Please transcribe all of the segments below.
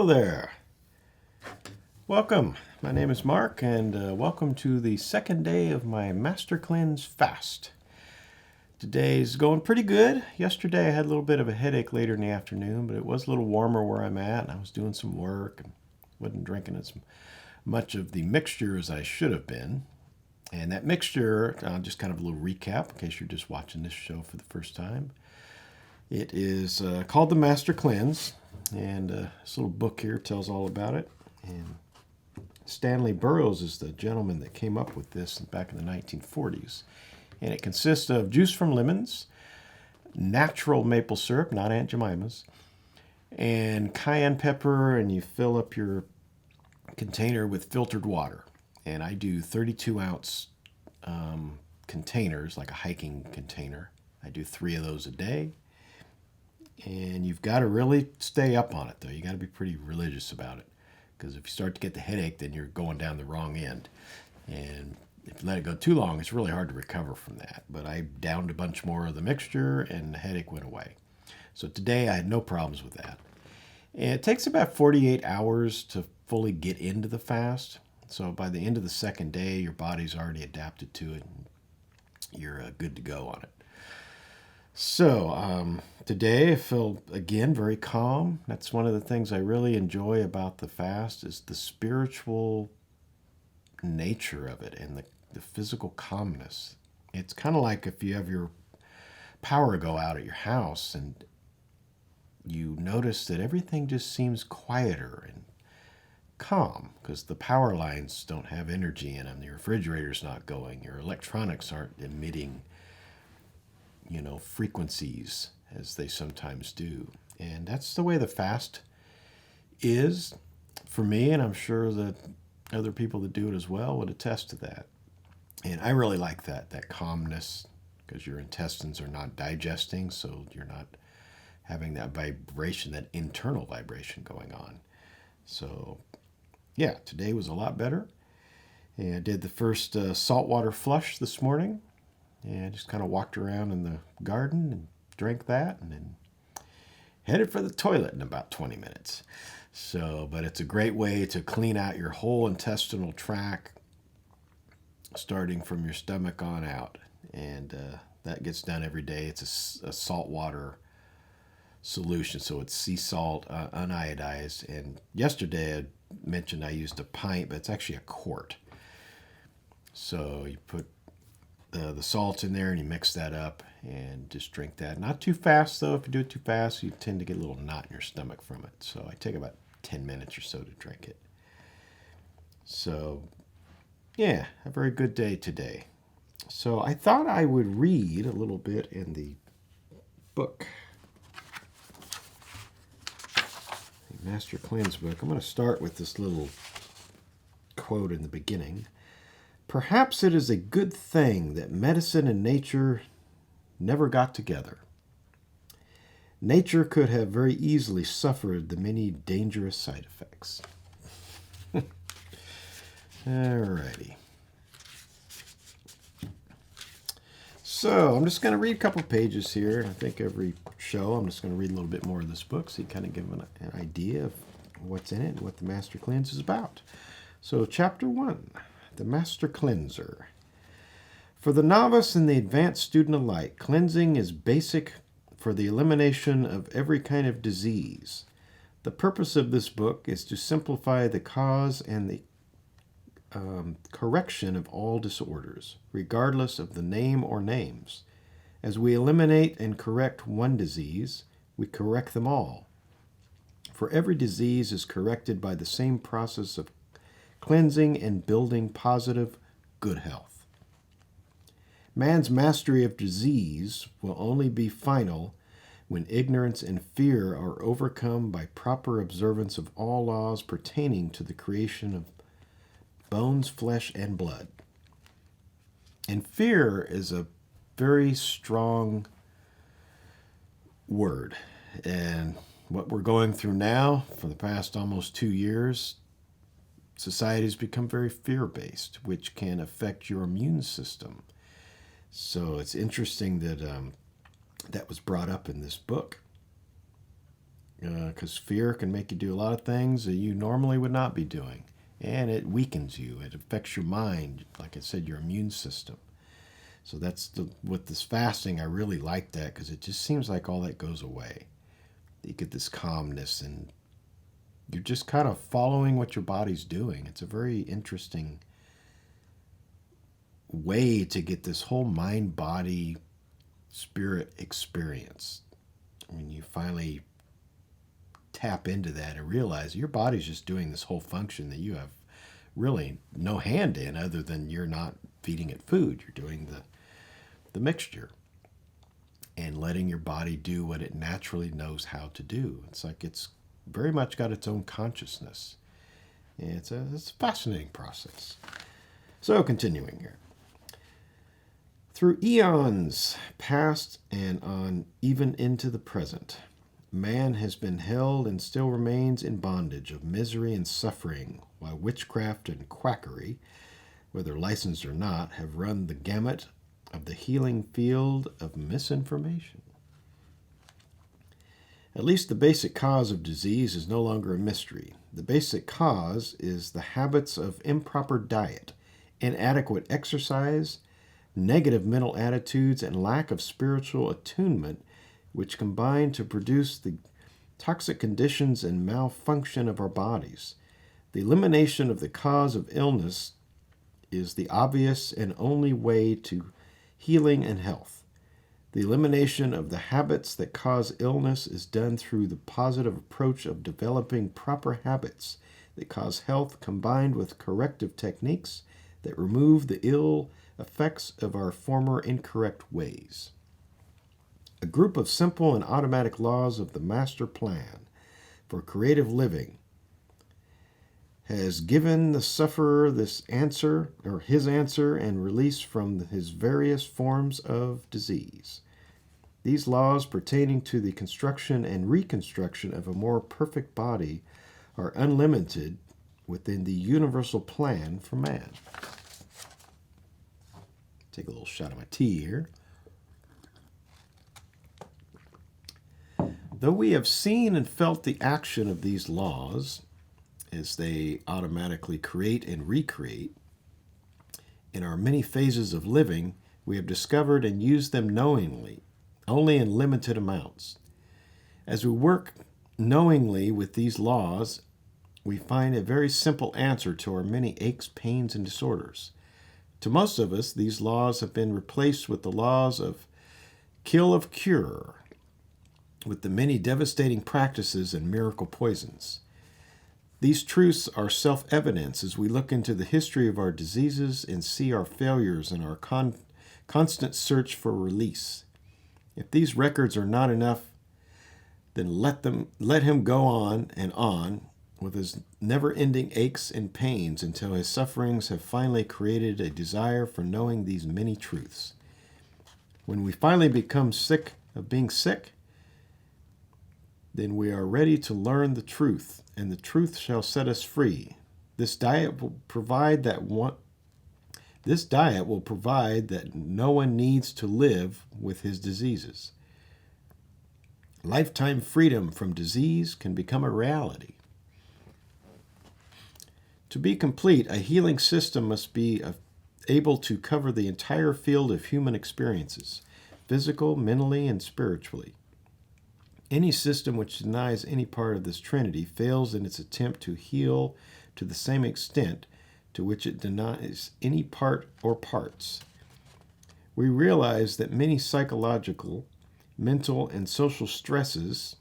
Hello there. Welcome. My name is Mark, and welcome to the second day of my Master Cleanse fast. Today's going pretty good. Yesterday I had a little bit of a headache later in the afternoon, but it was a little warmer where I'm at, and I was doing some work and wasn't drinking as much of the mixture as I should have been. And that mixture, just kind of a little recap in case you're just watching this show for the first time. It is called the Master Cleanse, and this little book here tells all about it. And Stanley Burroughs is the gentleman that came up with this back in the 1940s. And it consists of juice from lemons, natural maple syrup, not Aunt Jemima's, and cayenne pepper, and you fill up your container with filtered water. And I do 32-ounce containers, like a hiking container. I do 3 of those a day. And you've got to really stay up on it, though. You got to be pretty religious about it. Because if you start to get the headache, then you're going down the wrong end. And if you let it go too long, it's really hard to recover from that. But I downed a bunch more of the mixture, and the headache went away. So today I had no problems with that. And it takes about 48 hours to fully get into the fast. So by the end of the second day, your body's already adapted to it, and you're good to go on it. So today I feel, again, very calm. That's one of the things I really enjoy about the fast is the spiritual nature of it and the physical calmness. It's kind of like if you have your power go out at your house and you notice that everything just seems quieter and calm because the power lines don't have energy in them. The refrigerator's not going. Your electronics aren't emitting frequencies as they sometimes do. And that's the way the fast is for me, and I'm sure that other people that do it as well would attest to that. And I really like that calmness, because your intestines are not digesting, so you're not having that vibration, that internal vibration going on. So yeah, today was a lot better. And I did the first saltwater flush this morning. And I just kind of walked around in the garden and drank that, and then headed for the toilet in about 20 minutes. So, but it's a great way to clean out your whole intestinal tract, starting from your stomach on out. And that gets done every day. It's a saltwater solution, so it's sea salt, uniodized. And yesterday I mentioned I used a pint, but it's actually a quart. So you put the salt in there and you mix that up and just drink that. Not too fast, though. If you do it too fast, you tend to get a little knot in your stomach from it. So I take about 10 minutes or so to drink it. So yeah, a very good day today. So I thought I would read a little bit in the book, the Master Cleanse book. I'm going to start with this little quote in the beginning. Perhaps it is a good thing that medicine and nature never got together. Nature could have very easily suffered the many dangerous side effects. Alrighty. So I'm just going to read a couple pages here. I think every show I'm just going to read a little bit more of this book so you kind of give an idea of what's in it and what the Master Cleanse is about. So chapter 1. The Master Cleanser. For the novice and the advanced student alike, cleansing is basic for the elimination of every kind of disease. The purpose of this book is to simplify the cause and the correction of all disorders, regardless of the name or names. As we eliminate and correct one disease, we correct them all. For every disease is corrected by the same process of cleansing and building positive, good health. Man's mastery of disease will only be final when ignorance and fear are overcome by proper observance of all laws pertaining to the creation of bones, flesh, and blood. And fear is a very strong word. And what we're going through now for the past almost 2 years, society has become very fear-based, which can affect your immune system. So it's interesting that that was brought up in this book. because fear can make you do a lot of things that you normally would not be doing. And it weakens you. It affects your mind, like I said, your immune system. So with this fasting, I really like that because it just seems like all that goes away. You get this calmness and you're just kind of following what your body's doing. It's a very interesting way to get this whole mind, body, spirit experience. When you finally tap into that and realize your body's just doing this whole function that you have really no hand in, other than you're not feeding it food. You're doing the mixture and letting your body do what it naturally knows how to do. It's like it's very much got its own consciousness. And it's a fascinating process. So continuing here. Through eons past and on even into the present, man has been held and still remains in bondage of misery and suffering, while witchcraft and quackery, whether licensed or not, have run the gamut of the healing field of misinformation. At least the basic cause of disease is no longer a mystery. The basic cause is the habits of improper diet, inadequate exercise, negative mental attitudes, and lack of spiritual attunement, which combine to produce the toxic conditions and malfunction of our bodies. The elimination of the cause of illness is the obvious and only way to healing and health. The elimination of the habits that cause illness is done through the positive approach of developing proper habits that cause health, combined with corrective techniques that remove the ill effects of our former incorrect ways. A group of simple and automatic laws of the master plan for creative living has given the sufferer this answer, or his answer, and release from his various forms of disease. These laws pertaining to the construction and reconstruction of a more perfect body are unlimited within the universal plan for man. Take a little shot of my tea here. Though we have seen and felt the action of these laws as they automatically create and recreate, in our many phases of living, we have discovered and used them knowingly, only in limited amounts. As we work knowingly with these laws, we find a very simple answer to our many aches, pains, and disorders. To most of us, these laws have been replaced with the laws of kill of cure, with the many devastating practices and miracle poisons. These truths are self-evident as we look into the history of our diseases and see our failures and our constant search for release. If these records are not enough, then let him go on with his never-ending aches and pains until his sufferings have finally created a desire for knowing these many truths. When we finally become sick of being sick, then we are ready to learn the truth, and the truth shall set us free. This diet will provide that no one needs to live with his diseases. Lifetime freedom from disease can become a reality. To be complete, a healing system must be able to cover the entire field of human experiences, physical, mentally, and spiritually. Any system which denies any part of this trinity fails in its attempt to heal to the same extent to which it denies any part or parts. We realize that many psychological, mental, and social stresses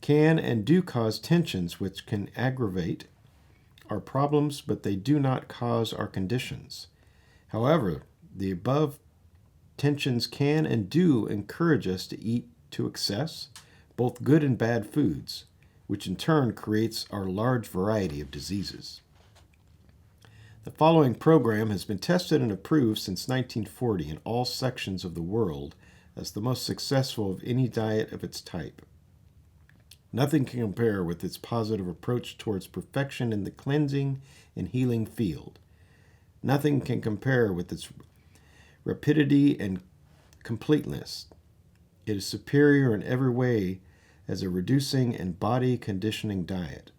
can and do cause tensions which can aggravate our problems, but they do not cause our conditions. However, the above tensions can and do encourage us to eat to excess, both good and bad foods, which in turn creates our large variety of diseases. The following program has been tested and approved since 1940 in all sections of the world as the most successful of any diet of its type. Nothing can compare with its positive approach towards perfection in the cleansing and healing field. Nothing can compare with its rapidity and completeness. It is superior in every way as a reducing and body conditioning diet.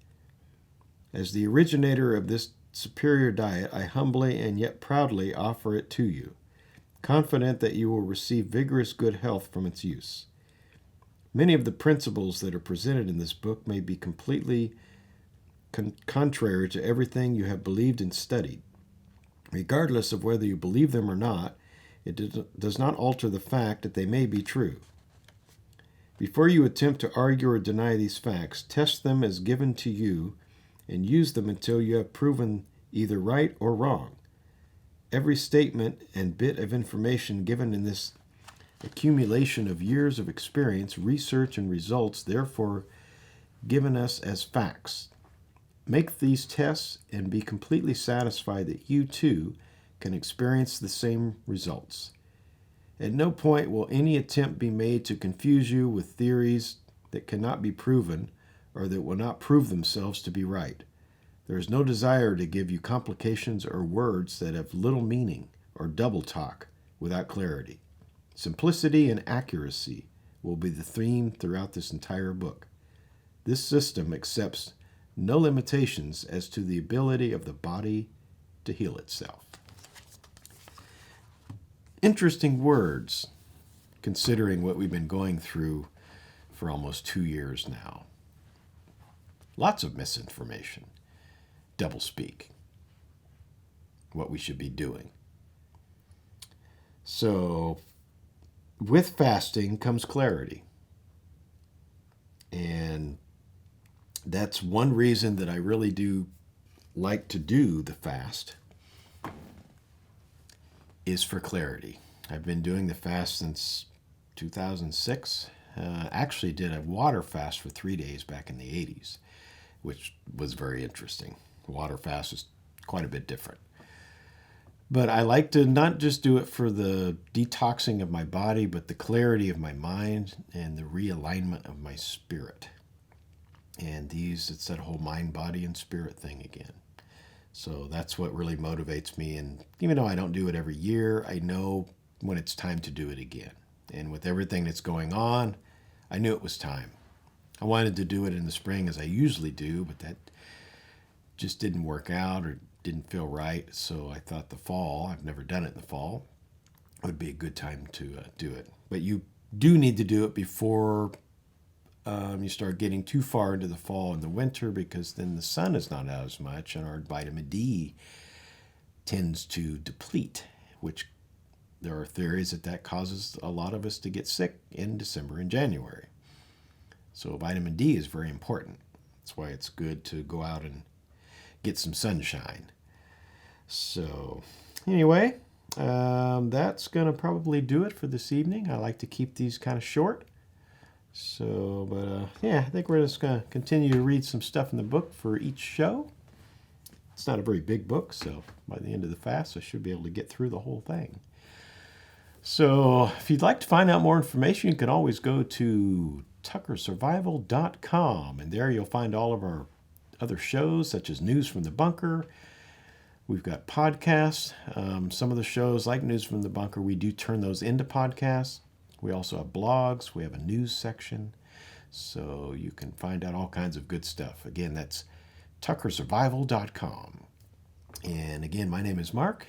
As the originator of this superior diet, I humbly and yet proudly offer it to you, confident that you will receive vigorous good health from its use. Many of the principles that are presented in this book may be completely contrary to everything you have believed and studied. Regardless of whether you believe them or not, it does not alter the fact that they may be true. Before you attempt to argue or deny these facts, test them as given to you and use them until you have proven either right or wrong. Every statement and bit of information given in this accumulation of years of experience, research, and results, therefore given us as facts. Make these tests and be completely satisfied that you, too, can experience the same results. At no point will any attempt be made to confuse you with theories that cannot be proven or that will not prove themselves to be right. There is no desire to give you complications or words that have little meaning or double talk without clarity. Simplicity and accuracy will be the theme throughout this entire book. This system accepts no limitations as to the ability of the body to heal itself. Interesting words, considering what we've been going through for almost 2 years now. Lots of misinformation, doublespeak, what we should be doing. So, with fasting comes clarity. And that's one reason that I really do like to do the fast, is for clarity. I've been doing the fast since 2006. Actually did a water fast for 3 days back in the 80s, which was very interesting. Water fast is quite a bit different. But I like to not just do it for the detoxing of my body, but the clarity of my mind and the realignment of my spirit. And it's that whole mind, body, and spirit thing again. So that's what really motivates me. And even though I don't do it every year, I know when it's time to do it again. And with everything that's going on, I knew it was time. I wanted to do it in the spring as I usually do, but that just didn't work out or didn't feel right. So I thought the fall, I've never done it in the fall, would be a good time to do it. But you do need to do it before you start getting too far into the fall and the winter, because then the sun is not out as much and our vitamin D tends to deplete, which there are theories that causes a lot of us to get sick in December and January. So vitamin D is very important. That's why it's good to go out and get some sunshine. So anyway, that's going to probably do it for this evening. I like to keep these kind of short. So, but I think we're just going to continue to read some stuff in the book for each show. It's not a very big book, so by the end of the fast, I should be able to get through the whole thing. So if you'd like to find out more information, you can always go to tuckersurvival.com, and there you'll find all of our other shows, such as News from the Bunker. We've got podcasts. Some of the shows, like News from the Bunker, we do turn those into podcasts. We also have blogs. We have a news section. So you can find out all kinds of good stuff. Again, that's tuckersurvival.com. And again, my name is Marc,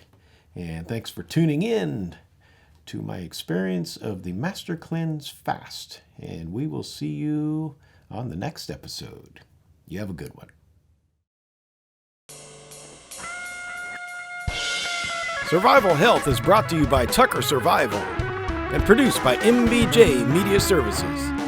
and thanks for tuning in to my experience of the Master Cleanse Fast. And we will see you on the next episode. You have a good one. Survival Health is brought to you by Tucker Survival and produced by MBJ Media Services.